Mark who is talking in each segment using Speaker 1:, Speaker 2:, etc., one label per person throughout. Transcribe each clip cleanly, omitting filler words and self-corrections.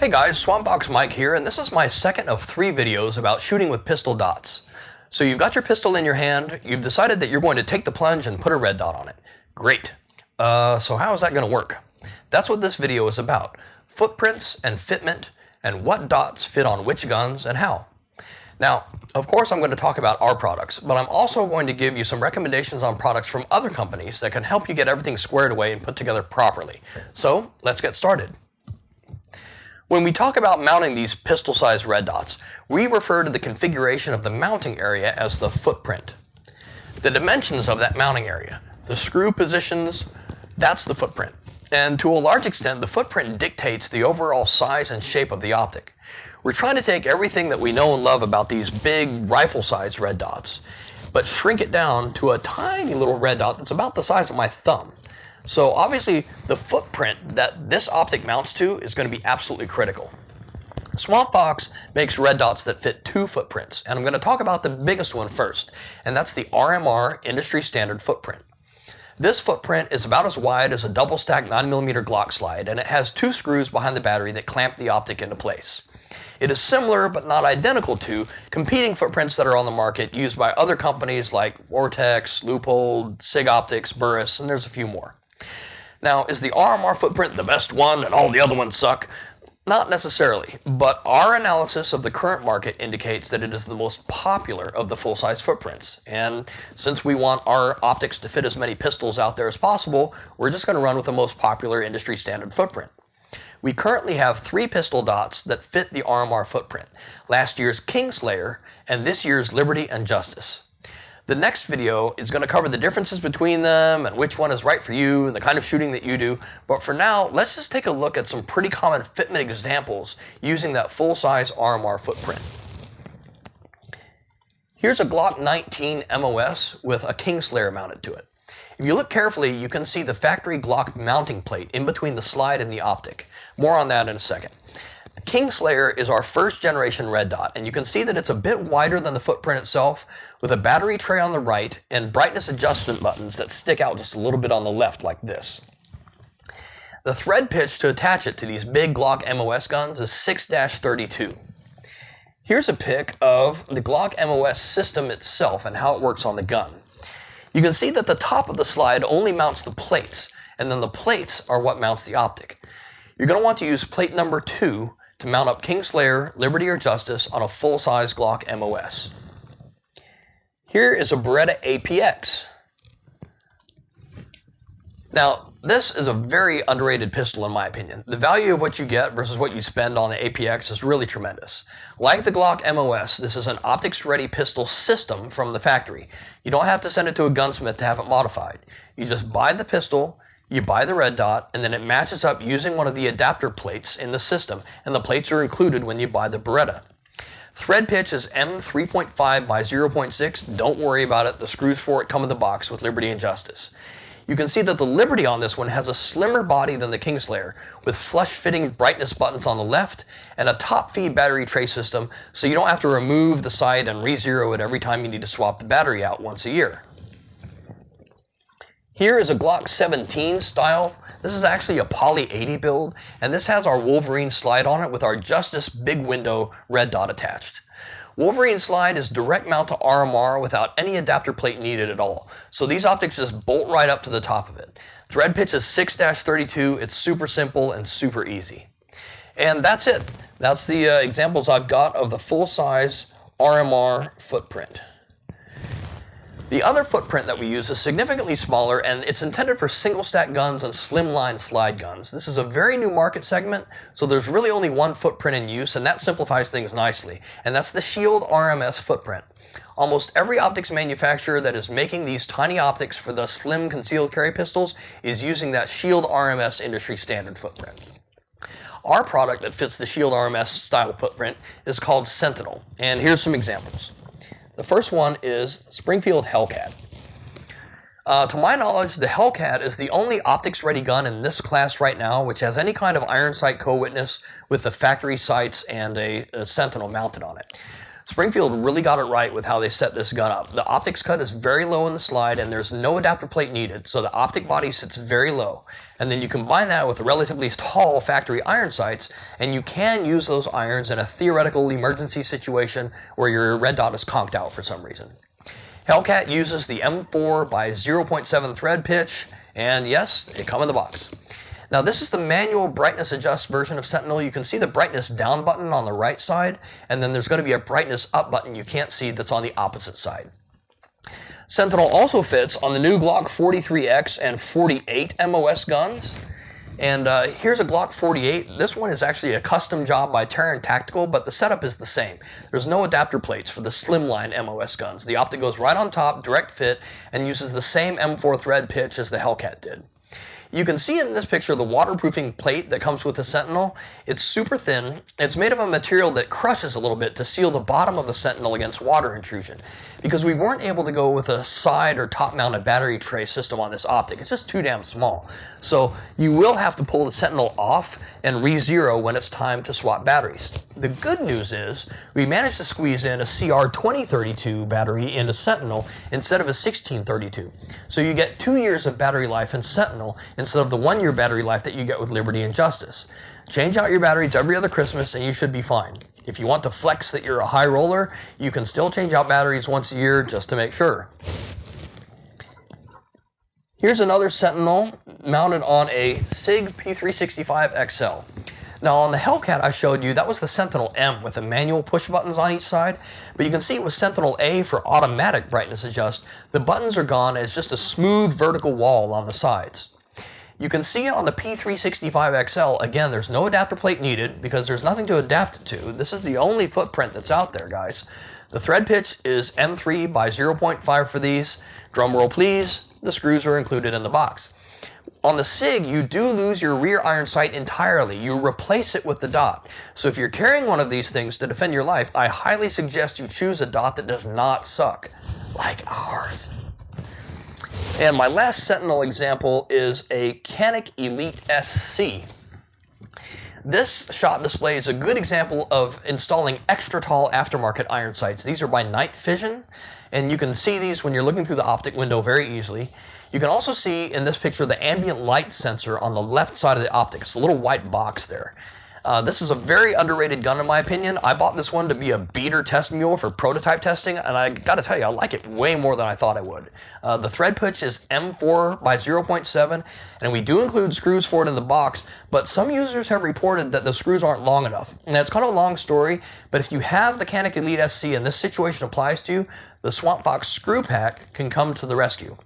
Speaker 1: Hey guys, Swampfox Mike here, and this is my second of 3 videos about shooting with pistol dots. So you've got your pistol in your hand, you've decided that you're going to take the plunge and put a red dot on it. Great. So how is that going to work? That's what this video is about. Footprints and fitment, and what dots fit on which guns and how. Now, of course I'm going to talk about our products, but I'm also going to give you some recommendations on products from other companies that can help you get everything squared away and put together properly. So let's get started. When we talk about mounting these pistol-sized red dots, we refer to the configuration of the mounting area as the footprint. The dimensions of that mounting area, the screw positions, that's the footprint. And to a large extent, the footprint dictates the overall size and shape of the optic. We're trying to take everything that we know and love about these big rifle-sized red dots, but shrink it down to a tiny little red dot that's about the size of my thumb. So obviously, the footprint that this optic mounts to is going to be absolutely critical. Swampfox makes red dots that fit 2 footprints, and I'm going to talk about the biggest one first, and that's the RMR industry standard footprint. This footprint is about as wide as a double-stack 9mm GLOCK slide, and it has 2 screws behind the battery that clamp the optic into place. It is similar but not identical to competing footprints that are on the market used by other companies like Vortex, Leupold, Sig Optics, Burris, and there's a few more. Now, is the RMR footprint the best one and all the other ones suck? Not necessarily, but our analysis of the current market indicates that it is the most popular of the full-size footprints. And since we want our optics to fit as many pistols out there as possible, we're just going to run with the most popular industry standard footprint. We currently have 3 pistol dots that fit the RMR footprint, last year's Kingslayer and this year's Liberty and Justice. The next video is going to cover the differences between them and which one is right for you and the kind of shooting that you do. But for now, let's just take a look at some pretty common fitment examples using that full-size RMR footprint. Here's a Glock 19 MOS with a Kingslayer mounted to it. If you look carefully, you can see the factory Glock mounting plate in between the slide and the optic. More on that in a second. Kingslayer is our first generation red dot, and you can see that it's a bit wider than the footprint itself, with a battery tray on the right and brightness adjustment buttons that stick out just a little bit on the left like this. The thread pitch to attach it to these big Glock MOS guns is 6-32. Here's a pic of the Glock MOS system itself and how it works on the gun. You can see that the top of the slide only mounts the plates, and then the plates are what mounts the optic. You're going to want to use plate number 2 to mount up Kingslayer, Liberty, or Justice on a full-size Glock MOS. Here is a BERETTA APX. Now, this is a very underrated pistol in my opinion. The value of what you get versus what you spend on the APX is really tremendous. Like the Glock MOS, this is an optics-ready pistol system from the factory. You don't have to send it to a gunsmith to have it modified. You just buy the pistol, you buy the red dot, and then it matches up using one of the adapter plates in the system, and the plates are included when you buy the BERETTA. Thread pitch is M3.5 by 0.6. Don't worry about it. The screws for it come in the box with Liberty and Justice. You can see that the Liberty on this one has a slimmer body than the Kingslayer, with flush-fitting brightness buttons on the left and a top-feed battery tray system, so you don't have to remove the sight and re-zero it every time you need to swap the battery out once a year. Here is a Glock 17 style. This is actually a Poly 80 build, and this has our Wolverine slide on it with our Justice big window red dot attached. Wolverine slide is direct mount to RMR without any adapter plate needed at all, so these optics just bolt right up to the top of it. Thread pitch is 6-32, it's super simple and super easy. And that's it. That's the examples I've got of the full-size RMR footprint. The other footprint that we use is significantly smaller, and it's intended for single-stack guns and slimline slide guns. This is a very new market segment, so there's really only one footprint in use, and that simplifies things nicely, and that's the Shield RMS footprint. Almost every optics manufacturer that is making these tiny optics for the slim concealed carry pistols is using that Shield RMS industry standard footprint. Our product that fits the Shield RMS style footprint is called Sentinel, and here's some examples. The first one is Springfield HELLCAT. To my knowledge, the HELLCAT is the only optics-ready gun in this class right now which has any kind of iron sight co-witness with the factory sights and a Sentinel mounted on it. Springfield really got it right with how they set this gun up. The optics cut is very low in the slide and there's no adapter plate needed, so the optic body sits very low. And then you combine that with relatively tall factory iron sights, and you can use those irons in a theoretical emergency situation where your red dot is conked out for some reason. HELLCAT uses the M4 by 0.7 thread pitch, and yes, it comes in the box. Now this is the manual brightness adjust version of Sentinel. You can see the brightness down button on the right side, and then there's going to be a brightness up button you can't see that's on the opposite side. Sentinel also fits on the new GLOCK 43X and 48 MOS guns. And here's a GLOCK 48. This one is actually a custom job by Terran Tactical, but the setup is the same. There's no adapter plates for the slimline MOS guns. The optic goes right on top, direct fit, and uses the same M4 thread pitch as the HELLCAT did. You can see in this picture the waterproofing plate that comes with the Sentinel. It's super thin. It's made of a material that crushes a little bit to seal the bottom of the Sentinel against water intrusion, because we weren't able to go with a side or top mounted battery tray system on this optic. It's just too damn small. So you will have to pull the Sentinel off and re-zero when it's time to swap batteries. The good news is we managed to squeeze in a CR2032 battery into Sentinel instead of a 1632. So you get 2 years of battery life in Sentinel instead of the 1 year battery life that you get with Liberty and Justice. Change out your batteries every other Christmas and you should be fine. If you want to flex that you're a high roller, you can still change out batteries once a year just to make sure. Here's another Sentinel mounted on a SIG P365 XL. Now on the HELLCAT I showed you, that was the Sentinel M with the manual push buttons on each side, but you can see it was Sentinel A for automatic brightness adjust. The buttons are gone and it's just a smooth vertical wall on the sides. You can see on the P365 XL, again, there's no adapter plate needed because there's nothing to adapt it to. This is the only footprint that's out there, guys. The thread pitch is M3 by 0.5 for these. Drum roll please, the screws are included in the box. On the SIG, you do lose your rear iron sight entirely. You replace it with the dot. So if you're carrying one of these things to defend your life, I highly suggest you choose a dot that does not suck, like ours. And my last Sentinel example is a CANIK Elite SC. This shot display is a good example of installing extra tall aftermarket iron sights. These are by Night Vision, and you can see these when you're looking through the optic window very easily. You can also see in this picture the ambient light sensor on the left side of the optic. It's a little white box there. This is a very underrated gun in my opinion. I bought this one to be a beater test mule for prototype testing, and I gotta tell you, I like it way more than I thought I would. The thread pitch is M4 by 0.7, and we do include screws for it in the box, but some users have reported that the screws aren't long enough. And that's kind of a long story, but if you have the CANIK Elite SC and this situation applies to you, the Swampfox screw pack can come to the rescue.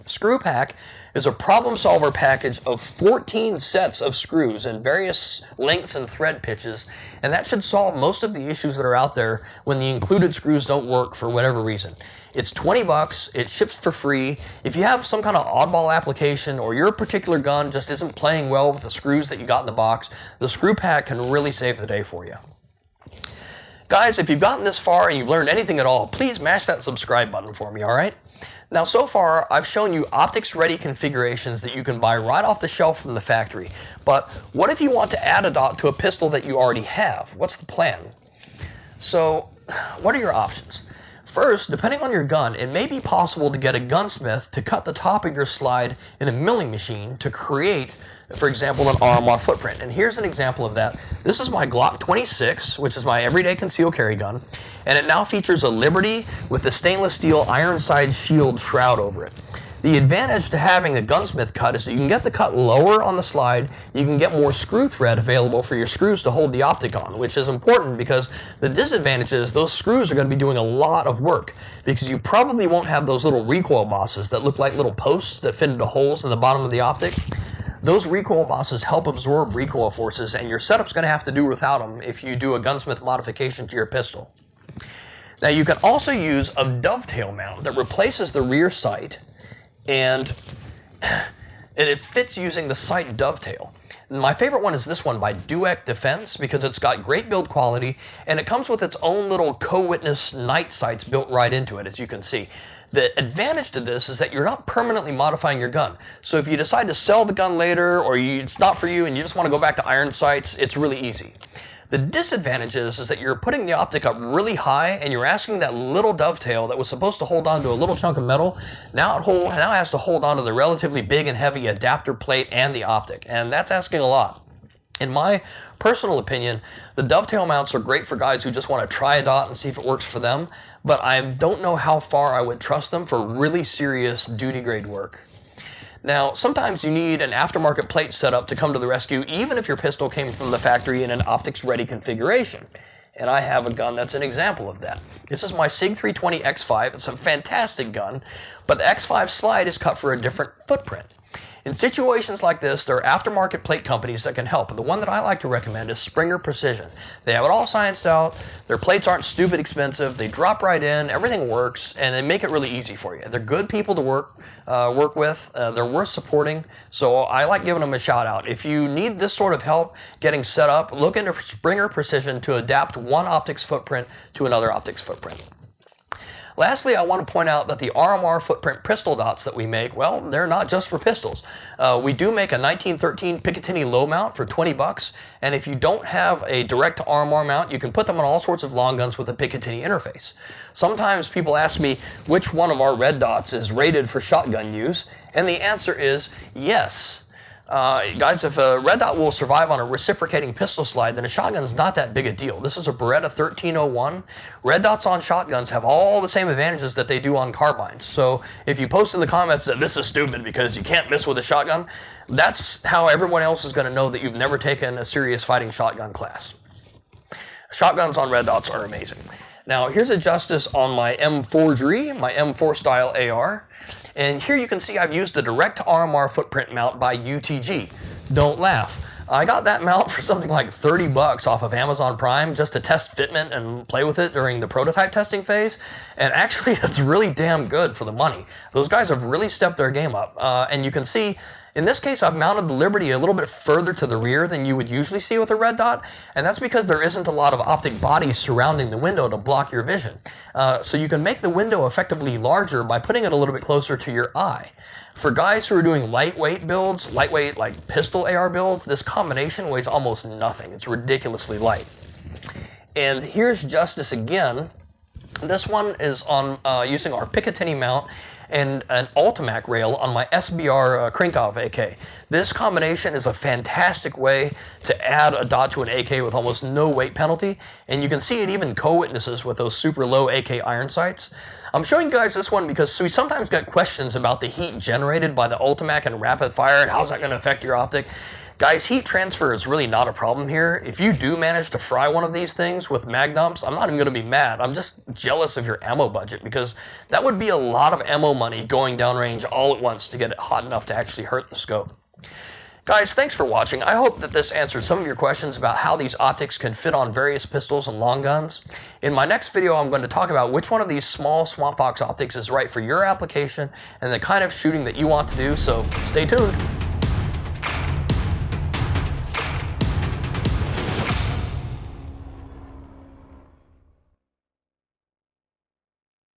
Speaker 1: Screw pack is a problem solver package of 14 sets of screws in various lengths and thread pitches, and that should solve most of the issues that are out there when the included screws don't work for whatever reason. It's 20 bucks, it ships for free. If you have some kind of oddball application or your particular gun just isn't playing well with the screws that you got in the box, the screw pack can really save the day for you. Guys, if you've gotten this far and you've learned anything at all, please mash that subscribe button for me, alright? Now so far, I've shown you optics-ready configurations that you can buy right off the shelf from the factory. But what if you want to add a dot to a pistol that you already have? What's the plan? So, what are your options? First, depending on your gun, it may be possible to get a gunsmith to cut the top of your slide in a milling machine to create, for example, an RMR footprint. And here's an example of that. This is my GLOCK 26, which is my everyday concealed carry gun, and it now features a Liberty with the stainless steel iron side shield shroud over it. The advantage to having a gunsmith cut is that you can get the cut lower on the slide, you can get more screw thread available for your screws to hold the optic on, which is important because the disadvantage is those screws are going to be doing a lot of work because you probably won't have those little recoil bosses that look like little posts that fit into holes in the bottom of the optic. Those recoil bosses help absorb recoil forces, and your setup's going to have to do without them if you do a gunsmith modification to your pistol. Now you can also use a dovetail mount that replaces the rear sight, and it fits using the sight dovetail. My favorite one is this one by Dueck Defense because it's got great build quality and it comes with its own little co-witness night sights built right into it, as you can see. The advantage to this is that you're not permanently modifying your gun. So if you decide to sell the gun later or it's not for you and you just want to go back to iron sights, it's really easy. The disadvantage is that you're putting the optic up really high and you're asking that little dovetail that was supposed to hold on to a little chunk of metal, now it has to hold on to the relatively big and heavy adapter plate and the optic, and that's asking a lot. In my personal opinion, the dovetail mounts are great for guys who just want to try a dot and see if it works for them, but I don't know how far I would trust them for really serious duty grade work. Now, sometimes you need an aftermarket plate setup to come to the rescue, even if your pistol came from the factory in an optics-ready configuration. And I have a gun that's an example of that. This is my SIG 320 X5. It's a fantastic gun, but the X5 slide is cut for a different footprint. In situations like this, there are aftermarket plate companies that can help. The one that I like to recommend is Springer Precision. They have it all scienced out. Their plates aren't stupid expensive. They drop right in. Everything works, and they make it really easy for you. They're good people to work with. They're worth supporting, so I like giving them a shout out. If you need this sort of help getting set up, look into Springer Precision to adapt one optics footprint to another optics footprint. Lastly, I want to point out that the RMR footprint pistol dots that we make, well, they're not just for pistols. We do make a 1913 Picatinny low mount for 20 bucks, and if you don't have a direct to RMR mount, you can put them on all sorts of long guns with a Picatinny interface. Sometimes people ask me which one of our red dots is rated for shotgun use, and the answer is yes. Guys, if a red dot will survive on a reciprocating pistol slide, then a shotgun is not that big a deal. This is a Beretta 1301. Red dots on shotguns have all the same advantages that they do on carbines. So if you post in the comments that this is stupid because you can't miss with a shotgun, that's how everyone else is going to know that you've never taken a serious fighting shotgun class. Shotguns on red dots are amazing. Now here's a justice on my M4 my M4 style AR. And here you can see I've used the direct RMR footprint mount by UTG. Don't laugh. I got that mount for something like 30 bucks off of Amazon Prime just to test fitment and play with it during the prototype testing phase. And actually, it's really damn good for the money. Those guys have really stepped their game up. And you can see, in this case, I've mounted the Liberty a little bit further to the rear than you would usually see with a red dot. And that's because there isn't a lot of optic bodies surrounding the window to block your vision. So you can make the window effectively larger by putting it a little bit closer to your eye. For guys who are doing lightweight builds, lightweight like pistol AR builds, this combination weighs almost nothing. It's ridiculously light. And here's justice again. This one is on using our Picatinny mount and an Ultimac rail on my SBR Krinkov AK. This combination is a fantastic way to add a dot to an AK with almost no weight penalty, and you can see it even co-witnesses with those super low AK iron sights. I'm showing you guys this one because we sometimes get questions about the heat generated by the Ultimac and rapid fire and how's that going to affect your optic. Guys, heat transfer is really not a problem here. If you do manage to fry one of these things with mag dumps, I'm not even going to be mad. I'm just jealous of your ammo budget because that would be a lot of ammo money going downrange all at once to get it hot enough to actually hurt the scope. Guys, thanks for watching. I hope that this answered some of your questions about how these optics can fit on various pistols and long guns. In my next video, I'm going to talk about which one of these small Swampfox optics is right for your application and the kind of shooting that you want to do, so stay tuned.